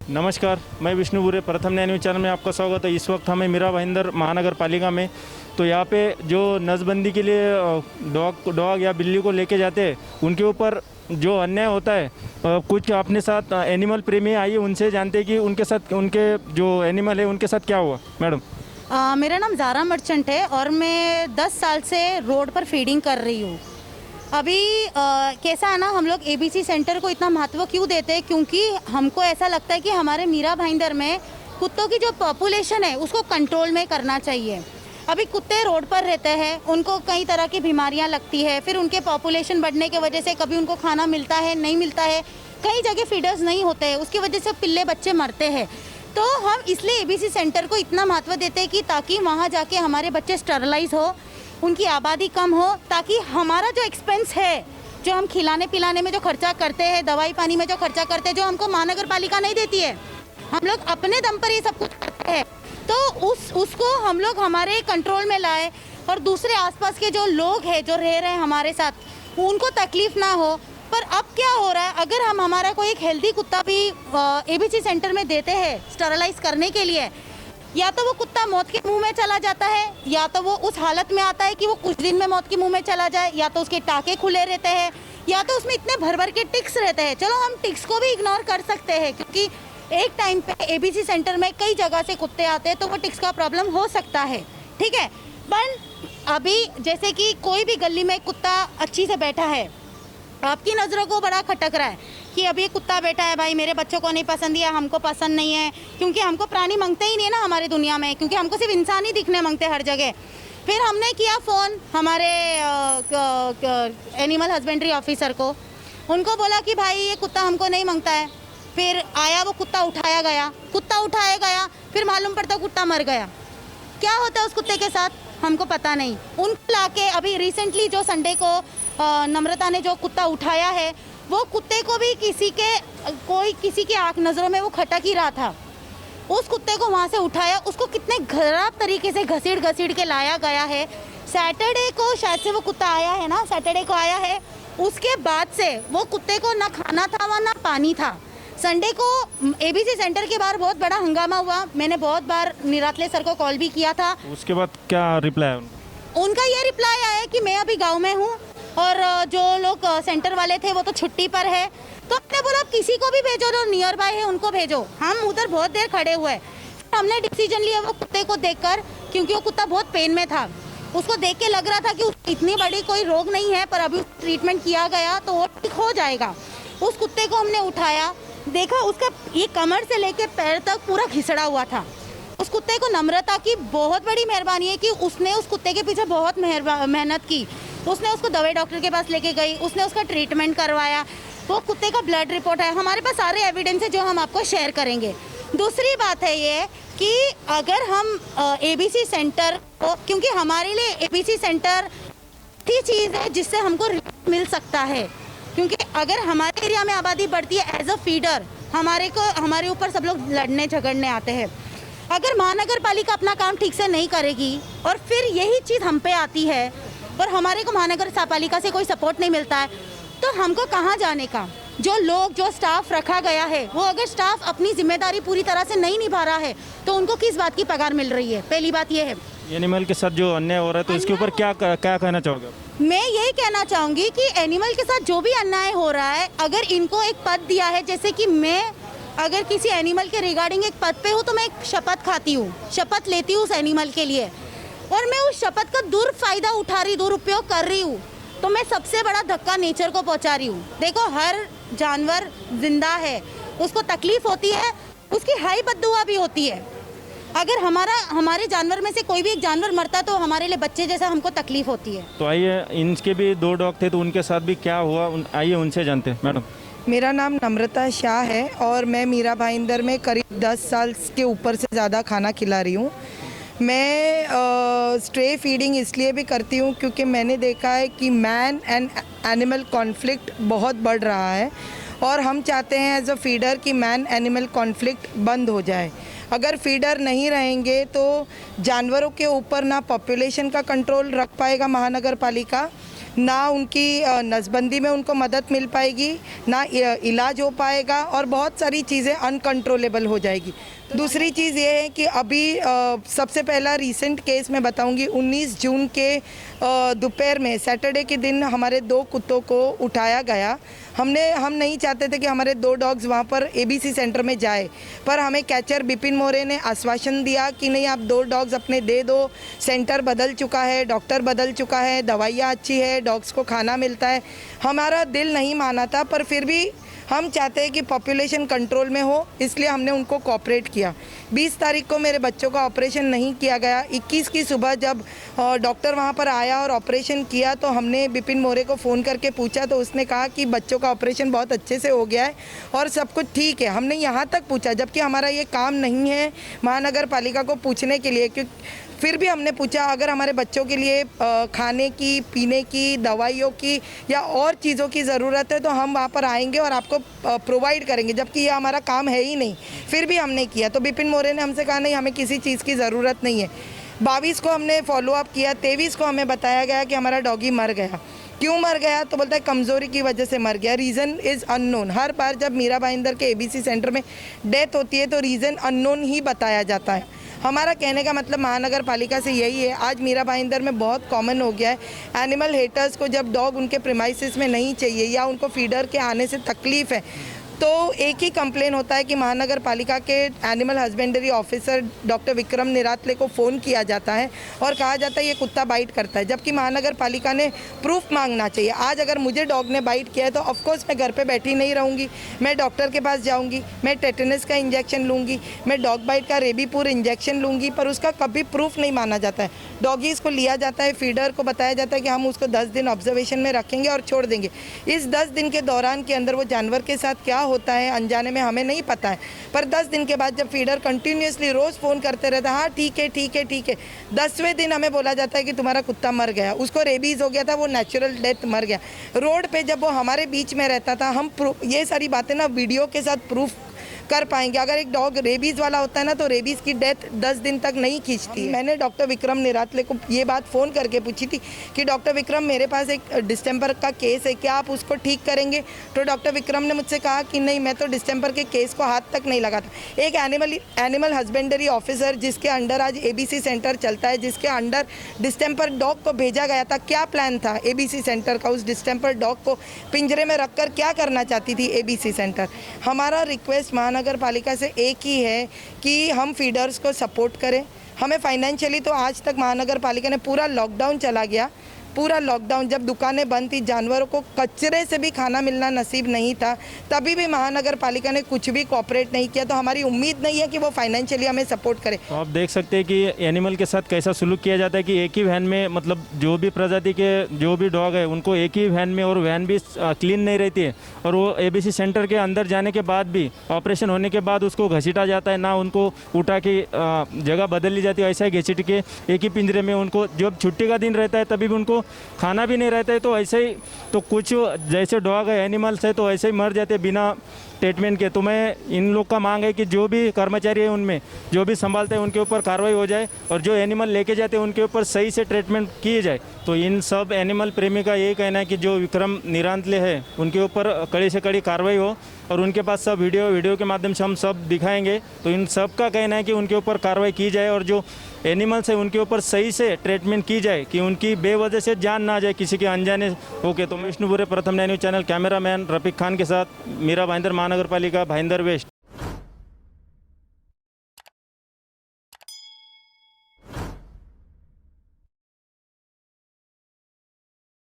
नमस्कार, मैं विष्णु बुरे, प्रथम न्याय न्यूज़ चैनल में आपका स्वागत है। इस वक्त हमें मीरा भाईंदर महानगर पालिका में, तो यहाँ पे जो नसबंदी के लिए डॉग या बिल्ली को लेके जाते हैं, उनके ऊपर जो अन्याय होता है, कुछ अपने साथ एनिमल प्रेमी आइए उनसे जानते हैं कि उनके साथ, उनके जो एनिमल है उनके साथ क्या हुआ। मैडम, मेरा नाम ज़ारा मर्चेंट है और मैं 10 साल से रोड पर फीडिंग कर रही हूँ। अभी कैसा है ना, हम लोग एबीसी सेंटर को इतना महत्व क्यों देते हैं, क्योंकि हमको ऐसा लगता है कि हमारे मीरा भाईंदर में कुत्तों की जो पॉपुलेशन है उसको कंट्रोल में करना चाहिए। अभी कुत्ते रोड पर रहते हैं, उनको कई तरह की बीमारियां लगती है, फिर उनके पॉपुलेशन बढ़ने की वजह से कभी उनको खाना मिलता है, नहीं मिलता है, कई जगह फीडर्स नहीं होते हैं, उसकी वजह से पिल्ले बच्चे मरते हैं। तो हम इसलिए एबीसी सेंटर को इतना महत्व देते हैं कि ताकि वहाँ जाके हमारे बच्चे स्टरलाइज हो, उनकी आबादी कम हो, ताकि हमारा जो एक्सपेंस है, जो हम खिलाने पिलाने में जो खर्चा करते हैं, दवाई पानी में जो खर्चा करते हैं, जो हमको महानगर पालिका नहीं देती है, हम लोग अपने दम पर ये सब कुछ करते हैं। तो उसको हम लोग हमारे कंट्रोल में लाए और दूसरे आसपास के जो लोग हैं जो रह रहे हैं हमारे साथ, उनको तकलीफ ना हो। पर अब क्या हो रहा है, अगर हम हमारा कोई एक हेल्दी कुत्ता भी एबीसी सेंटर में देते हैं स्टरलाइज करने के लिए, या तो वो कुत्ता मौत के मुंह में चला जाता है, या तो वो उस हालत में आता है कि वो कुछ दिन में मौत के मुंह में चला जाए, या तो उसके टाके खुले रहते हैं, या तो उसमें इतने भर भर के टिक्स रहते हैं। चलो हम टिक्स को भी इग्नोर कर सकते हैं, क्योंकि एक टाइम पे एबीसी सेंटर में कई जगह से कुत्ते आते हैं, तो वो टिक्स का प्रॉब्लम हो सकता है, ठीक है। पर अभी जैसे कि कोई भी गली में कुत्ता अच्छी से बैठा है, आपकी नज़रों को बड़ा खटक रहा है कि अभी कुत्ता बैठा है, भाई मेरे बच्चों को नहीं पसंद या हमको पसंद नहीं है, क्योंकि हमको प्राणी मांगते ही नहीं है ना हमारी दुनिया में, क्योंकि हमको सिर्फ इंसान ही दिखने मांगते हैं हर जगह। फिर हमने किया फ़ोन हमारे एनिमल हस्बेंड्री ऑफिसर को, उनको बोला कि भाई ये कुत्ता हमको नहीं मांगता है। फिर आया, वो कुत्ता उठाया गया, फिर मालूम पड़ता कुत्ता मर गया। क्या होता है उस कुत्ते के साथ हमको पता नहीं। उनको लाके अभी रिसेंटली जो संडे को नम्रता ने जो कुत्ता उठाया है, वो कुत्ते को भी किसी की आँख नज़रों में वो खटक ही रहा था। उस कुत्ते को वहाँ से उठाया, उसको कितने खराब तरीके से घसीट के लाया गया है। सैटरडे को शायद से वो कुत्ता आया है ना, सैटरडे को आया है। उसके बाद से वो कुत्ते को ना खाना था वहाँ, ना पानी था। संडे को एबीसी सेंटर के बाहर बहुत बड़ा हंगामा हुआ। मैंने बहुत बार निरातले सर को कॉल भी किया था। उसके बाद क्या रिप्लाई है उनका ये रिप्लाई आया कि मैं अभी गांव में हूँ और जो लोग सेंटर वाले थे वो तो छुट्टी पर है। तो हमने बोला आप किसी को भी भेजो जो नियर बाय है, उनको भेजो। हम उधर बहुत देर खड़े हुए, हमने डिसीजन लिया वो कुत्ते को देखकर, क्योंकि वो कुत्ता बहुत पेन में था। उसको देख के लग रहा था कि उसको इतनी बड़ी कोई रोग नहीं है, पर अभी ट्रीटमेंट किया गया तो वो ठीक हो जाएगा। उस कुत्ते को हमने उठाया, देखा उसका ये कमर से लेके पैर तक पूरा घिसड़ा हुआ था। उस कुत्ते को नम्रता की बहुत बड़ी मेहरबानी है कि उसने उस कुत्ते के पीछे बहुत मेहनत की। उसने उसको दवाई डॉक्टर के पास लेके गई, उसने उसका ट्रीटमेंट करवाया। वो कुत्ते का ब्लड रिपोर्ट है, हमारे पास सारे एविडेंस है जो हम आपको शेयर करेंगे। दूसरी बात है ये कि अगर हम एबीसी सेंटर को, क्योंकि हमारे लिए एबीसी सेंटर ही चीज़ है जिससे हमको मिल सकता है, क्योंकि अगर हमारे एरिया में आबादी बढ़ती है एज अ फीडर, हमारे ऊपर सब लोग लड़ने झगड़ने आते हैं। अगर महानगर पालिका अपना काम ठीक से नहीं करेगी और फिर यही चीज़ हम पे आती है और हमारे को महानगर पालिका से कोई सपोर्ट नहीं मिलता है, तो हमको कहाँ जाने का। जो स्टाफ रखा गया है, वो अगर स्टाफ अपनी जिम्मेदारी पूरी तरह से नहीं निभा रहा है, तो उनको किस बात की पगार मिल रही है। पहली बात ये है। एनिमल के साथ जो अन्याय हो रहा है, तो इसके ऊपर क्या कहना चाहोगे? मैं यही कहना चाहूँगी कि एनिमल के साथ जो भी अन्याय हो रहा है, अगर इनको एक पद दिया है, जैसे कि मैं अगर किसी एनिमल के रिगार्डिंग एक पद पे हूँ, तो मैं एक शपथ खाती हूँ, शपथ लेती हूँ उस एनिमल के लिए, और मैं उस शपथ का दुरुपयोग कर रही हूँ, तो मैं सबसे बड़ा धक्का नेचर को पहुँचा रही हूँ। देखो, हर जानवर जिंदा है, उसको तकलीफ होती है, उसकी हाई बद्दुआ भी होती है। अगर हमारे जानवर में से कोई भी एक जानवर मरता तो हमारे लिए बच्चे जैसा हमको तकलीफ होती है। तो आइए, इनके भी 2 डॉग थे, तो उनके साथ भी क्या हुआ, आइए उनसे जानते हैं। मैडम, मेरा नाम नम्रता शाह है और मैं मीरा भाईंदर में करीब 10 साल के ऊपर से ज़्यादा खाना खिला रही हूँ। मैं स्ट्रे फीडिंग इसलिए भी करती हूँ क्योंकि मैंने देखा है कि मैन एंड एनिमल कॉन्फ्लिक्ट बहुत बढ़ रहा है और हम चाहते हैं एज अ फीडर कि मैन एनिमल कॉन्फ्लिक्ट बंद हो जाए। अगर फीडर नहीं रहेंगे तो जानवरों के ऊपर ना पॉपुलेशन का कंट्रोल रख पाएगा महानगर पालिका, ना उनकी नसबंदी में उनको मदद मिल पाएगी, ना इलाज हो पाएगा और बहुत सारी चीज़ें अनकंट्रोलेबल हो जाएगी। दूसरी चीज़ ये है कि अभी सबसे पहला रीसेंट केस मैं बताऊंगी। 19 जून के दोपहर में सैटरडे के दिन हमारे 2 कुत्तों को उठाया गया। हम नहीं चाहते थे कि हमारे 2 डॉग्स वहाँ पर एबीसी सेंटर में जाए, पर हमें कैचर बिपिन मोरे ने आश्वासन दिया कि नहीं, आप 2 डॉग्स अपने दे दो, सेंटर बदल चुका है, डॉक्टर बदल चुका है, दवाइयाँ अच्छी है, डॉग्स को खाना मिलता है। हमारा दिल नहीं माना था, पर फिर भी हम चाहते हैं कि पॉपुलेशन कंट्रोल में हो, इसलिए हमने उनको कोऑपरेट किया। 20 तारीख को मेरे बच्चों का ऑपरेशन नहीं किया गया। 21 की सुबह जब डॉक्टर वहाँ पर आया और ऑपरेशन किया तो हमने बिपिन मोरे को फ़ोन करके पूछा, तो उसने कहा कि बच्चों का ऑपरेशन बहुत अच्छे से हो गया है और सब कुछ ठीक है। हमने यहाँ तक पूछा, जबकि हमारा ये काम नहीं है महानगर पालिका को पूछने के लिए, क्योंकि फिर भी हमने पूछा अगर हमारे बच्चों के लिए खाने की, पीने की, दवाइयों की या और चीज़ों की ज़रूरत है तो हम वहाँ पर आएंगे और आपको प्रोवाइड करेंगे, जबकि ये हमारा काम है ही नहीं। फिर भी हमने किया तो बिपिन मोरे ने हमसे कहा नहीं, हमें किसी चीज़ की ज़रूरत नहीं है। 22 को हमने फॉलोअप किया। 23 को हमें बताया गया कि हमारा डॉगी मर गया। क्यों मर गया तो बोलता है कमज़ोरी की वजह से मर गया। Reason is unknown. हर बार जब मीरा भाईंदर के एबीसी सेंटर में डेथ होती है तो रीज़न अननोन ही बताया जाता है। हमारा कहने का मतलब महानगर पालिका से यही है, आज मीरा भाईंदर में बहुत कॉमन हो गया है। एनिमल हेटर्स को जब डॉग उनके प्रीमाइसेस में नहीं चाहिए या उनको फीडर के आने से तकलीफ़ है तो एक ही कंप्लेन होता है कि महानगर पालिका के animal husbandry officer doctor Vikram Niratle को फ़ोन किया जाता है और कहा जाता है ये कुत्ता बाइट करता है, जबकि महानगर पालिका ने प्रूफ मांगना चाहिए। आज अगर मुझे डॉग ने बाइट किया है तो ऑफकोर्स मैं घर पे बैठी नहीं रहूँगी, मैं डॉक्टर के पास जाऊँगी, मैं टेटनस का इंजेक्शन लूँगी, मैं डॉग बाइट का रेबीपुर इंजेक्शन लूँगी, पर उसका कभी प्रूफ नहीं माना जाता है। डॉगीज़ को लिया जाता है, फीडर को बताया जाता है कि हम उसको 10 दिन ऑब्जर्वेशन में रखेंगे और छोड़ देंगे। इस 10 दिन के दौरान के अंदर वो जानवर के साथ क्या होता है अनजाने में हमें नहीं पता है, पर 10 दिन के बाद जब फीडर कंटिन्यूसली रोज़ फ़ोन करते रहता है, हाँ ठीक है ठीक है ठीक है, 10वें दिन हमें बोला जाता है कि तुम्हारा कुत्ता मर गया, उसको रेबीज़ हो गया था, वो नेचुरल डेथ मर गया। रोड पे जब वो हमारे बीच में रहता था, हम ये सारी बातें ना वीडियो के साथ प्रूफ कर पाएंगे। अगर एक डॉग रेबीज़ वाला होता है ना तो रेबीज़ की डेथ 10 दिन तक नहीं खींचती है। मैंने डॉक्टर विक्रम निरातले को ये बात फ़ोन करके पूछी थी कि डॉक्टर विक्रम मेरे पास एक डिस्टेंपर का केस है, क्या आप उसको ठीक करेंगे? तो डॉक्टर विक्रम ने मुझसे कहा कि नहीं, मैं तो डिस्टेंपर के केस को हाथ तक नहीं लगाता। एक एनिमल हस्बेंड्री ऑफिसर जिसके अंडर आज एबीसी सेंटर चलता है, जिसके अंडर डिस्टेंपर डॉग को भेजा गया था, क्या प्लान था एबीसी सेंटर का? उस डिस्टेंपर डॉग को पिंजरे में रखकर क्या करना चाहती थी एबीसी सेंटर? हमारा रिक्वेस्ट महानगर पालिका से एक ही है कि हम फीडर्स को सपोर्ट करें। हमें फाइनेंशियली तो आज तक महानगर पालिका ने पूरा लॉकडाउन चला गया, पूरा लॉकडाउन जब दुकानें बंद थी, जानवरों को कचरे से भी खाना मिलना नसीब नहीं था, तभी भी महानगर पालिका ने कुछ भी कोऑपरेट नहीं किया। तो हमारी उम्मीद नहीं है कि वो फाइनेंशियली हमें सपोर्ट करे। तो आप देख सकते हैं कि एनिमल के साथ कैसा सलूक किया जाता है कि एक ही वैन में, मतलब जो भी प्रजाति के जो भी डॉग है उनको एक ही वैन में, और वैन भी क्लीन नहीं रहती है, और वो एबीसी सेंटर के अंदर जाने के बाद भी, ऑपरेशन होने के बाद उसको घसीटा जाता है, ना उनको उठा के जगह बदल ली जाती है, ऐसा ही घसीट के एक ही पिंजरे में उनको, जब छुट्टी का दिन रहता है तभी भी उनको खाना भी नहीं रहता है। तो ऐसे ही, तो कुछ जैसे डॉग है, एनिमल्स है, तो ऐसे ही मर जाते बिना ट्रीटमेंट के। तो मैं इन लोग का मांग है कि जो भी कर्मचारी है उनमें जो भी संभालते हैं उनके ऊपर कार्रवाई हो जाए, और जो एनिमल लेके जाते हैं उनके ऊपर सही से ट्रीटमेंट किए जाए। तो इन सब एनिमल प्रेमी का यही कहना है कि जो विक्रम निरांतले है उनके ऊपर कड़ी से कड़ी कार्रवाई हो, और उनके पास सब वीडियो के माध्यम से हम सब दिखाएंगे। तो इन सब का कहना है कि उनके ऊपर कार्रवाई की जाए, और जो एनिमल्स है उनके ऊपर सही से ट्रीटमेंट की जाए कि उनकी बेवजह से जान ना जाए किसी के अनजाने होके। तो विष्णुपुरे प्रथम news channel cameraman Rafiq Khan के साथ मीरा भाईंदर, महानगर पालिका भाईंदर वेस्ट।